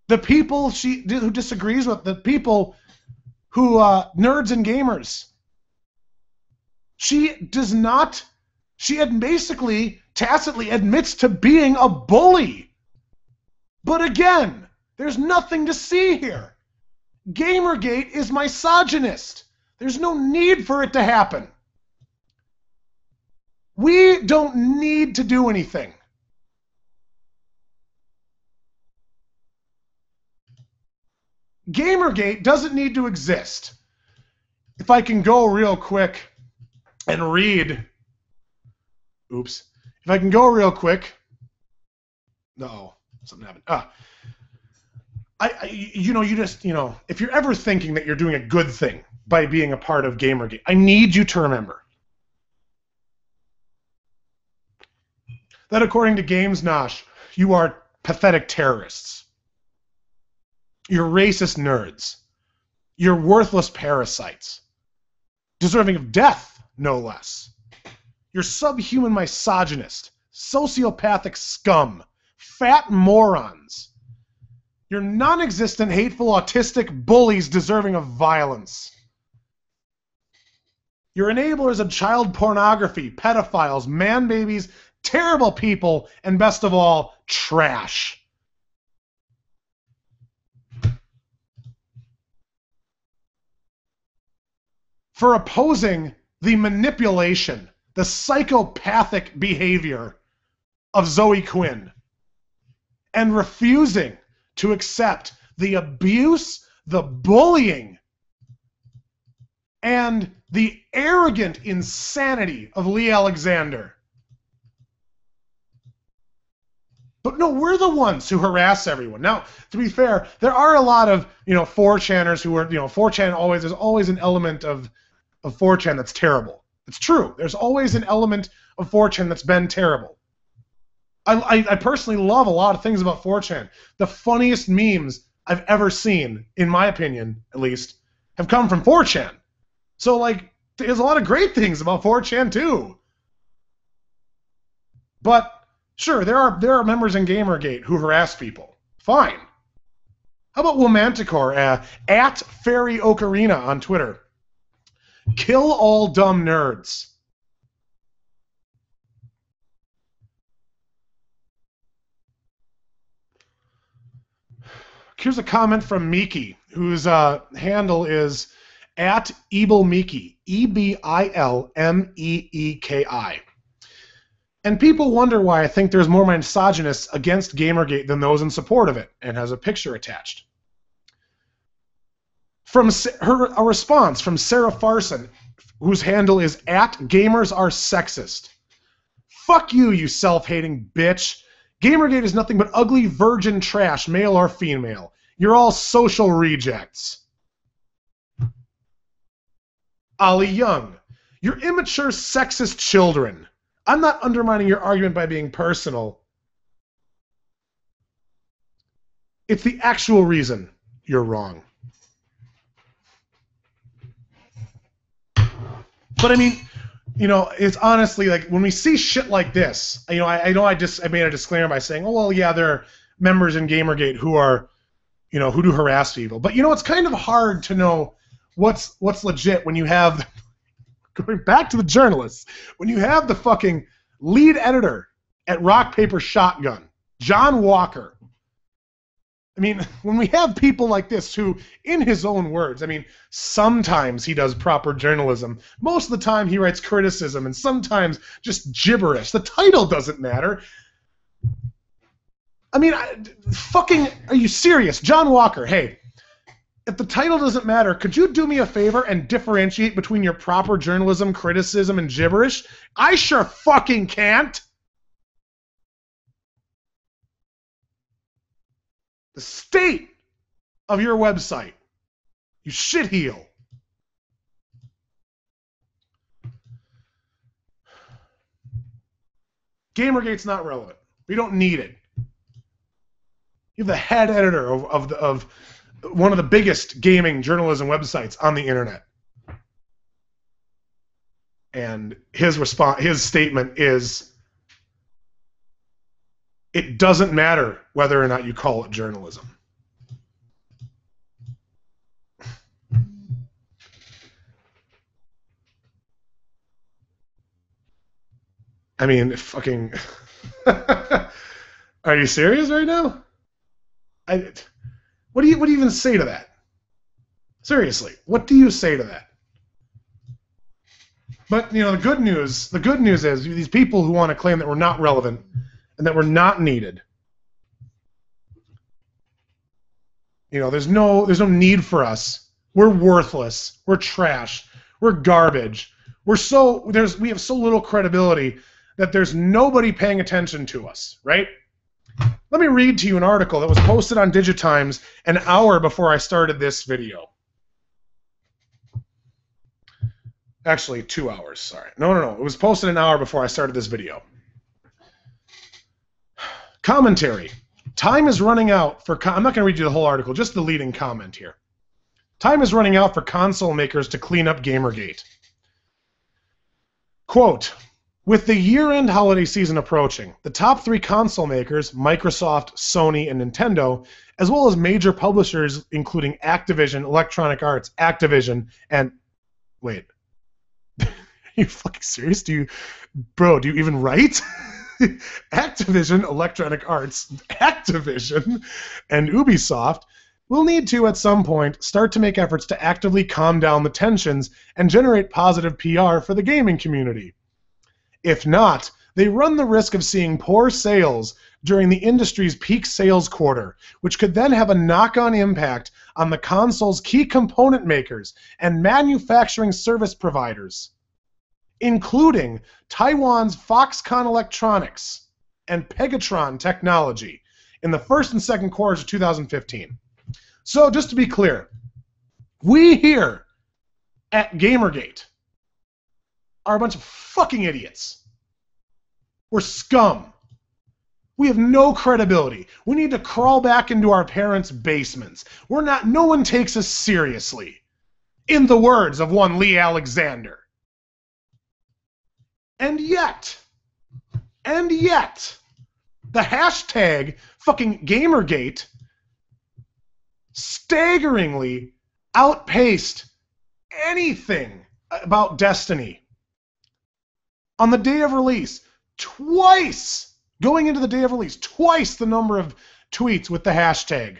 the people who disagrees with, the people who, nerds and gamers. She does not, she had basically tacitly admits to being a bully. But again, there's nothing to see here. GamerGate is misogynist. There's no need for it to happen. We don't need to do anything. GamerGate doesn't need to exist. If I can go real quick and read. Oops. If I can go real quick. No, something happened. If you're ever thinking that you're doing a good thing by being a part of GamerGate, I need you to remember that according to GamesNosh, you are pathetic terrorists. You're racist nerds. You're worthless parasites. Deserving of death, no less. You're subhuman misogynist, sociopathic scum, fat morons. You're non-existent, hateful, autistic bullies deserving of violence. You're enablers of child pornography, pedophiles, man babies, terrible people, and best of all, trash. For opposing the manipulation, the psychopathic behavior of Zoe Quinn, and refusing to accept the abuse, the bullying, and the arrogant insanity of Lee Alexander. But no, we're the ones who harass everyone. Now, to be fair, there are a lot of, 4chaners who are, 4chan there's always an element of 4chan that's terrible. It's true. There's always an element of 4chan that's been terrible. I personally love a lot of things about 4chan. The funniest memes I've ever seen, in my opinion, at least, have come from 4chan. So, there's a lot of great things about 4chan, too. But, sure, there are members in GamerGate who harass people. Fine. How about Womanticore, at Fairy Ocarina on Twitter? Kill all dumb nerds. Here's a comment from Miki, whose handle is at EbilMeeki, EbilMeeki. And people wonder why I think there's more misogynists against GamerGate than those in support of it, and has a picture attached. A response from Sarah Farson, whose handle is at GamersAreSexist. Fuck you, you self-hating bitch. GamerGate is nothing but ugly virgin trash, male or female. You're all social rejects. Ali Young. You're immature, sexist children. I'm not undermining your argument by being personal. It's the actual reason you're wrong. But I mean, it's honestly when we see shit like this, I made a disclaimer by saying, oh, well, yeah, there are members in GamerGate who are, who do harass people. But, it's kind of hard to know what's legit when you have, going back to the journalists, when you have the fucking lead editor at Rock, Paper, Shotgun, John Walker. I mean, when we have people like this who, in his own words, sometimes he does proper journalism. Most of the time he writes criticism, and sometimes just gibberish. The title doesn't matter. Are you serious? John Walker, hey, if the title doesn't matter, could you do me a favor and differentiate between your proper journalism, criticism, and gibberish? I sure fucking can't. The state of your website. You shitheel. GamerGate's not relevant. We don't need it. You're the head editor of one of the biggest gaming journalism websites on the internet. And his statement is, it doesn't matter whether or not you call it journalism. I mean, fucking... Are you serious right now? What do you even say to that? Seriously, what do you say to that? But, you know, the good news is these people who want to claim that we're not relevant and that we're not needed. You know, there's no need for us. We're worthless. We're trash. We're garbage. We have so little credibility that there's nobody paying attention to us, right? Let me read to you an article that was posted on Digitimes an hour before I started this video. Actually, 2 hours, sorry. No. It was posted an hour before I started this video. Commentary. Time is running out for... I'm not going to read you the whole article, just the leading comment here. Time is running out for console makers to clean up Gamergate. Quote, with the year-end holiday season approaching, the top 3 console makers, Microsoft, Sony, and Nintendo, as well as major publishers including Activision, Electronic Arts, Activision, and... Wait. Are you fucking serious? Do you even write? Activision, Electronic Arts, Activision, and Ubisoft will need to, at some point, start to make efforts to actively calm down the tensions and generate positive PR for the gaming community. If not, they run the risk of seeing poor sales during the industry's peak sales quarter, which could then have a knock-on impact on the console's key component makers and manufacturing service providers, including Taiwan's Foxconn Electronics and Pegatron Technology in the first and second quarters of 2015. So, just to be clear, we here at Gamergate are a bunch of fucking idiots. We're scum. We have no credibility. We need to crawl back into our parents' basements. No one takes us seriously. In the words of one Lee Alexander. And yet, the hashtag fucking Gamergate staggeringly outpaced anything about Destiny. On the day of release, twice, going into the day of release, twice the number of tweets with the hashtag.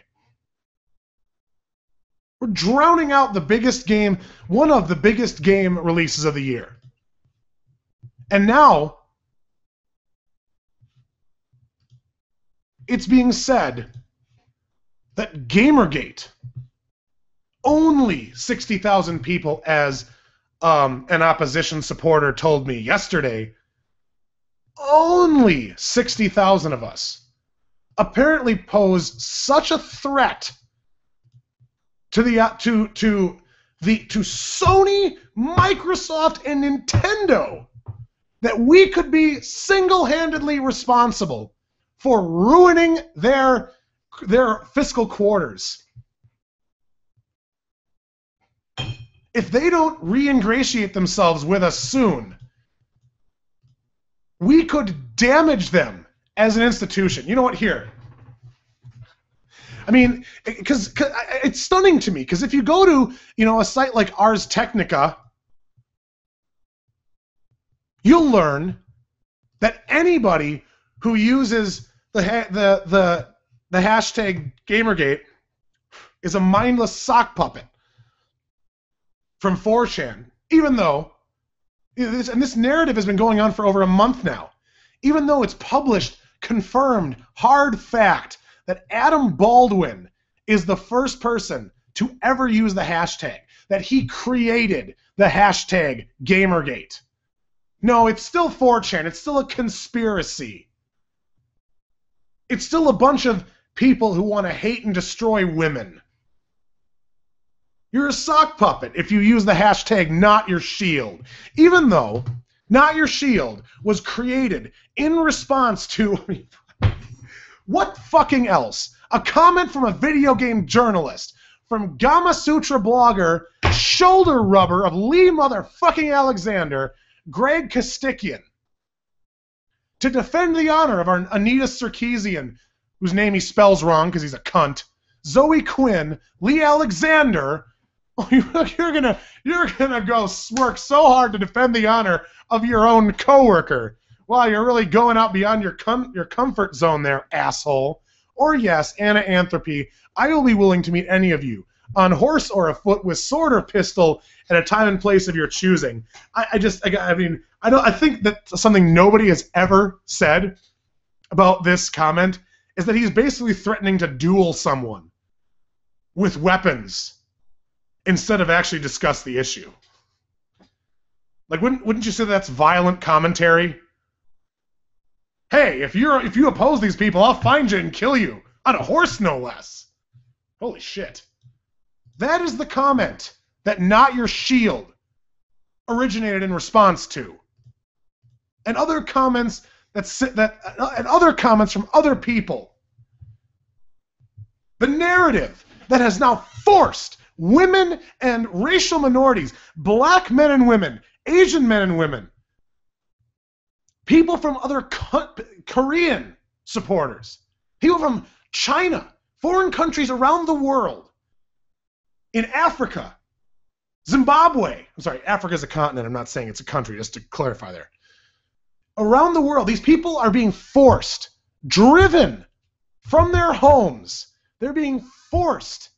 We're drowning out the biggest game, one of the biggest game releases of the year. And now, it's being said that Gamergate, only 60,000 people, as an opposition supporter told me yesterday, only 60,000 of us apparently pose such a threat to Sony, Microsoft, and Nintendo that we could be single-handedly responsible for ruining their fiscal quarters. If they don't re-ingratiate themselves with us soon, we could damage them as an institution. You know what? Here. I mean, because it's stunning to me, because if you go to, a site like Ars Technica, you'll learn that anybody who uses the hashtag Gamergate is a mindless sock puppet from 4chan, even though, this narrative has been going on for over a month now, even though it's published, confirmed, hard fact that Adam Baldwin is the first person to ever use the hashtag, that he created the hashtag Gamergate. No, it's still 4chan. It's still a conspiracy. It's still a bunch of people who want to hate and destroy women. You're a sock puppet if you use the hashtag Not Your Shield. Even though Not Your Shield was created in response to... what fucking else? A comment from a video game journalist, from Gama Sutra blogger, shoulder rubber of Lee motherfucking Alexander, Greg Kostikian, to defend the honor of our Anita Sarkeesian, whose name he spells wrong because he's a cunt, Zoe Quinn, Lee Alexander. You're gonna go work so hard to defend the honor of your own coworker. Wow, you're really going out beyond your comfort zone there, asshole. Or yes, Anna Anthropy, I will be willing to meet any of you, on horse or afoot, with sword or pistol, at a time and place of your choosing. I think that something nobody has ever said about this comment is that he's basically threatening to duel someone with weapons instead of actually discuss the issue. Like, wouldn't you say that's violent commentary? Hey, if you oppose these people, I'll find you and kill you. On a horse, no less. Holy shit. That is the comment that Not Your Shield originated in response to. And other comments and other comments from other people. The narrative that has now forced women and racial minorities, black men and women, Asian men and women, people from other Korean supporters, people from China, foreign countries around the world, in Africa, Zimbabwe. I'm sorry, Africa's a continent. I'm not saying it's a country, just to clarify there. Around the world, these people are being forced, driven from their homes. They're being forced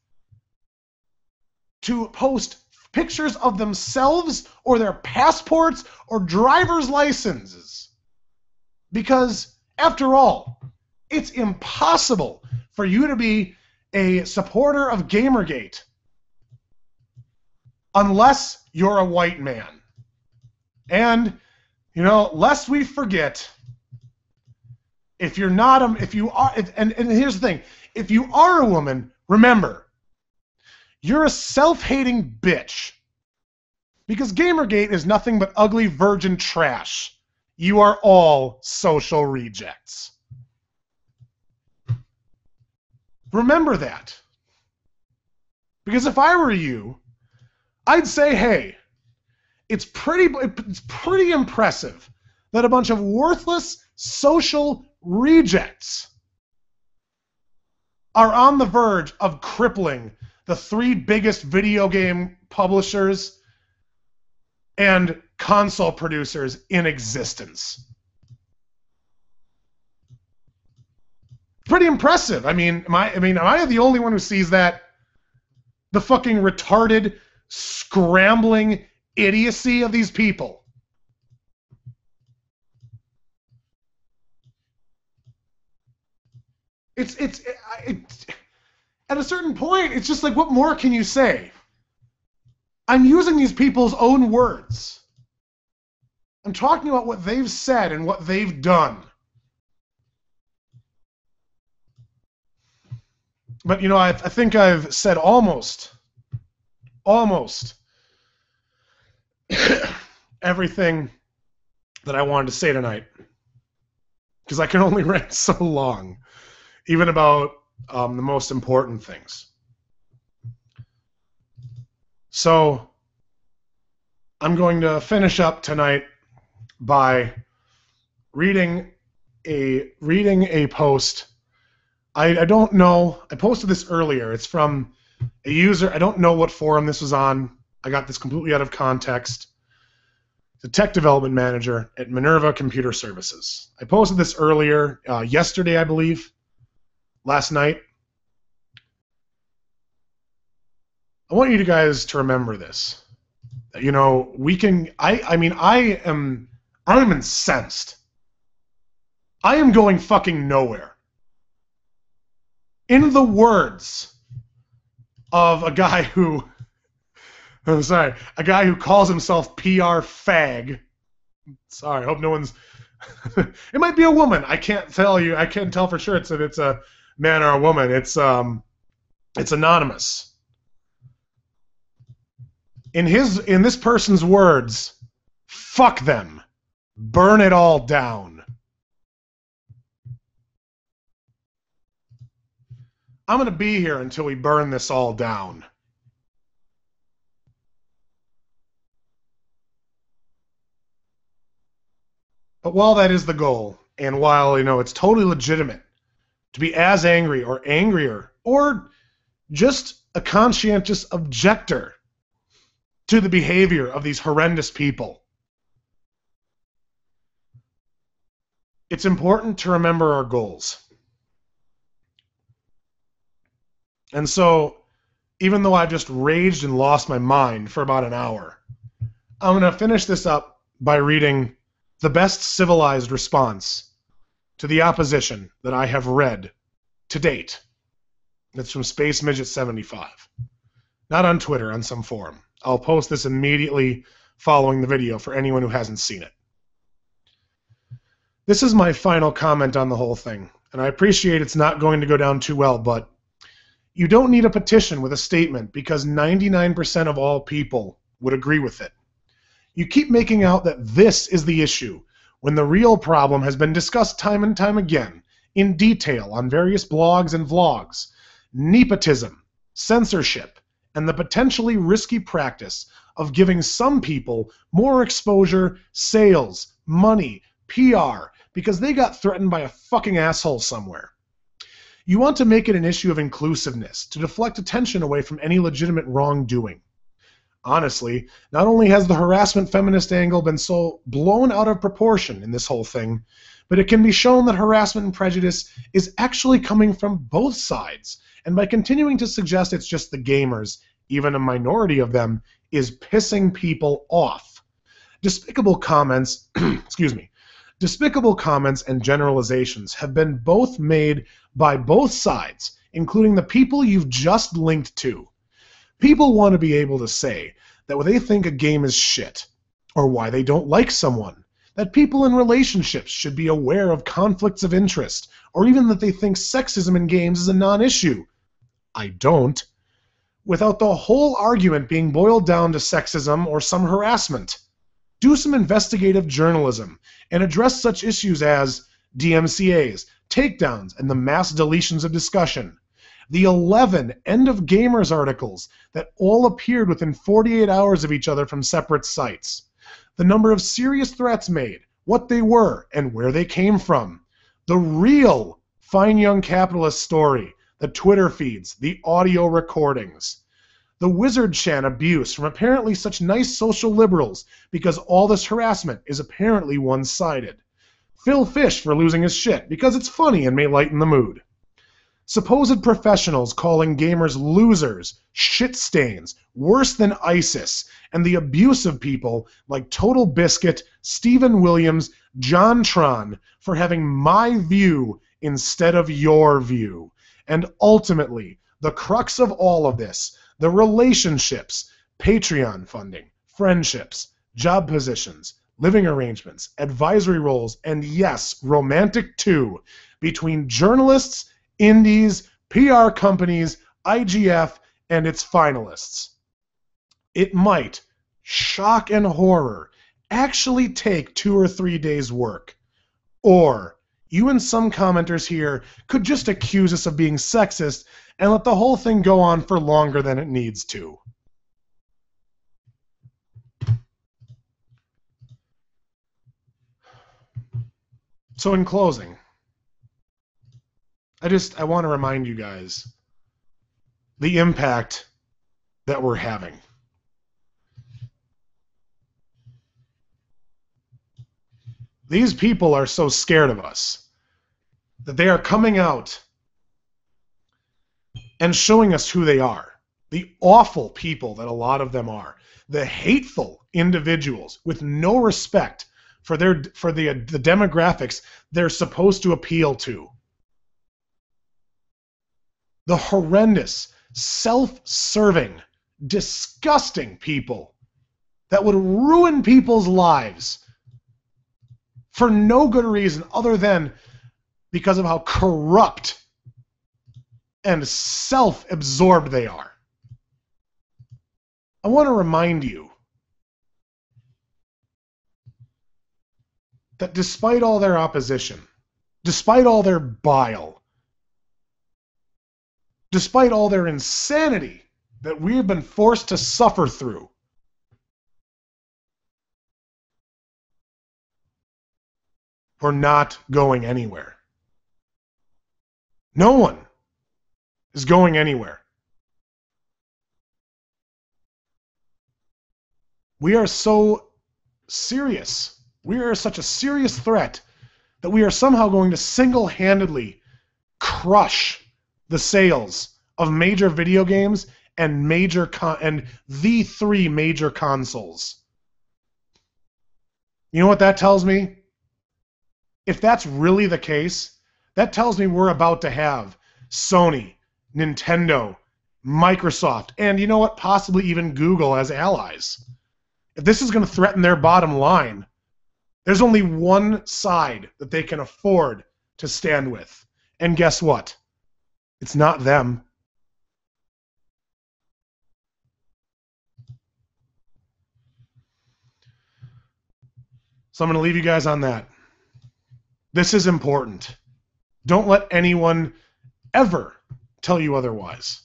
to post pictures of themselves or their passports or driver's licenses. Because, after all, it's impossible for you to be a supporter of Gamergate unless you're a white man. And, lest we forget, if you're not and here's the thing, if you are a woman, remember, you're a self-hating bitch. Because Gamergate is nothing but ugly virgin trash. You are all social rejects. Remember that. Because if I were you, I'd say, hey, it's pretty impressive that a bunch of worthless social rejects are on the verge of crippling the 3 biggest video game publishers and console producers in existence. Pretty impressive. Am I the only one who sees that? The fucking retarded, scrambling idiocy of these people. It's at a certain point, it's just like, what more can you say? I'm using these people's own words. I'm talking about what they've said and what they've done. But, I think I've said almost everything that I wanted to say tonight. Because I can only rant so long, even about the most important things. So, I'm going to finish up tonight by reading a post. I don't know. I posted this earlier. It's from a user. I don't know what forum this was on. I got this completely out of context. The tech development manager at Minerva Computer Services. I posted this earlier, yesterday, I believe, last night. I want you guys to remember this. I'm incensed. I am going fucking nowhere. In the words of a guy who, I'm sorry, a guy who calls himself PR fag. Sorry, I hope no one's, it might be a woman. I can't tell you. I can't tell for sure if it's a man or a woman. It's anonymous. In this person's words, fuck them. Burn it all down. I'm going to be here until we burn this all down. But while that is the goal, and while, it's totally legitimate to be as angry or angrier, or just a conscientious objector to the behavior of these horrendous people, it's important to remember our goals. And so, even though I've just raged and lost my mind for about an hour, I'm going to finish this up by reading the best civilized response to the opposition that I have read to date. It's from Space Midget 75. Not on Twitter, on some forum. I'll post this immediately following the video for anyone who hasn't seen it. This is my final comment on the whole thing, and I appreciate it's not going to go down too well, but you don't need a petition with a statement because 99% of all people would agree with it. You keep making out that this is the issue when the real problem has been discussed time and time again in detail on various blogs and vlogs. Nepotism, censorship, and the potentially risky practice of giving some people more exposure, sales, money, PR, because they got threatened by a fucking asshole somewhere. You want to make it an issue of inclusiveness to deflect attention away from any legitimate wrongdoing. Honestly, not only has the harassment feminist angle been so blown out of proportion in this whole thing, but it can be shown that harassment and prejudice is actually coming from both sides, and by continuing to suggest it's just the gamers, even a minority of them, is pissing people off. Despicable comments, despicable comments and generalizations have been both made by both sides, including the people you've just linked to. People want to be able to say that they think a game is shit, or why they don't like someone, that people in relationships should be aware of conflicts of interest, or even that they think sexism in games is a non-issue. I don't. Without the whole argument being boiled down to sexism or some harassment. Do some investigative journalism and address such issues as DMCAs, takedowns, and the mass deletions of discussion. The 11 End of Gamers articles that all appeared within 48 hours of each other from separate sites. The number of serious threats made, what they were, and where they came from. The real Fine Young Capitalist story, the Twitter feeds, the audio recordings. The Wizard Chan abuse from apparently such nice social liberals because all this harassment is apparently one-sided. Phil Fish for losing his shit because it's funny and may lighten the mood. Supposed professionals calling gamers losers, shit stains, worse than ISIS, and the abuse of people like Total Biscuit, Stephen Williams, John Tron for having my view instead of your view. And ultimately, the crux of all of this, the relationships, Patreon funding, friendships, job positions, living arrangements, advisory roles, and yes, romantic too, between journalists, indies, PR companies, IGF, and its finalists. It might, shock and horror, actually take 2 or 3 days' work. Or you and some commenters here could just accuse us of being sexist and let the whole thing go on for longer than it needs to. So in closing, I want to remind you guys the impact that we're having. These people are so scared of us that they are coming out and showing us who they are. The awful people that a lot of them are. The hateful individuals with no respect for the demographics they're supposed to appeal to. The horrendous, self-serving, disgusting people that would ruin people's lives for no good reason other than because of how corrupt and self-absorbed they are. I want to remind you that despite all their opposition, despite all their bile, despite all their insanity that we have been forced to suffer through, we're not going anywhere. No one is going anywhere. We are so serious. We are such a serious threat that we are somehow going to single-handedly crush the sales of major video games and the three major consoles. You know what that tells me? If that's really the case, that tells me we're about to have Sony, Nintendo, Microsoft, and you know what? Possibly even Google as allies. If this is going to threaten their bottom line, there's only one side that they can afford to stand with. And guess what? It's not them. So I'm going to leave you guys on that. This is important. Don't let anyone ever tell you otherwise.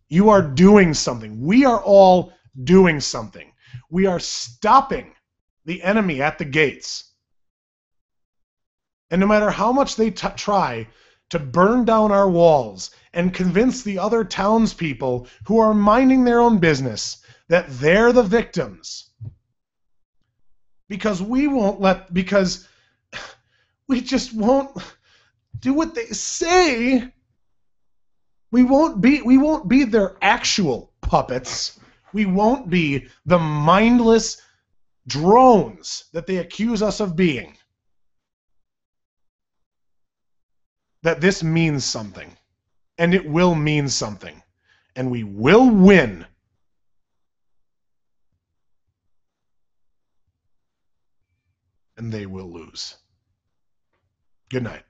You are doing something. We are all doing something. We are stopping the enemy at the gates. And no matter how much they try to burn down our walls and convince the other townspeople who are minding their own business that they're the victims, because we just won't do what they say. We won't be their actual puppets. We won't be the mindless drones that they accuse us of being. That this means something. And it will mean something. And we will win. And they will lose. Good night.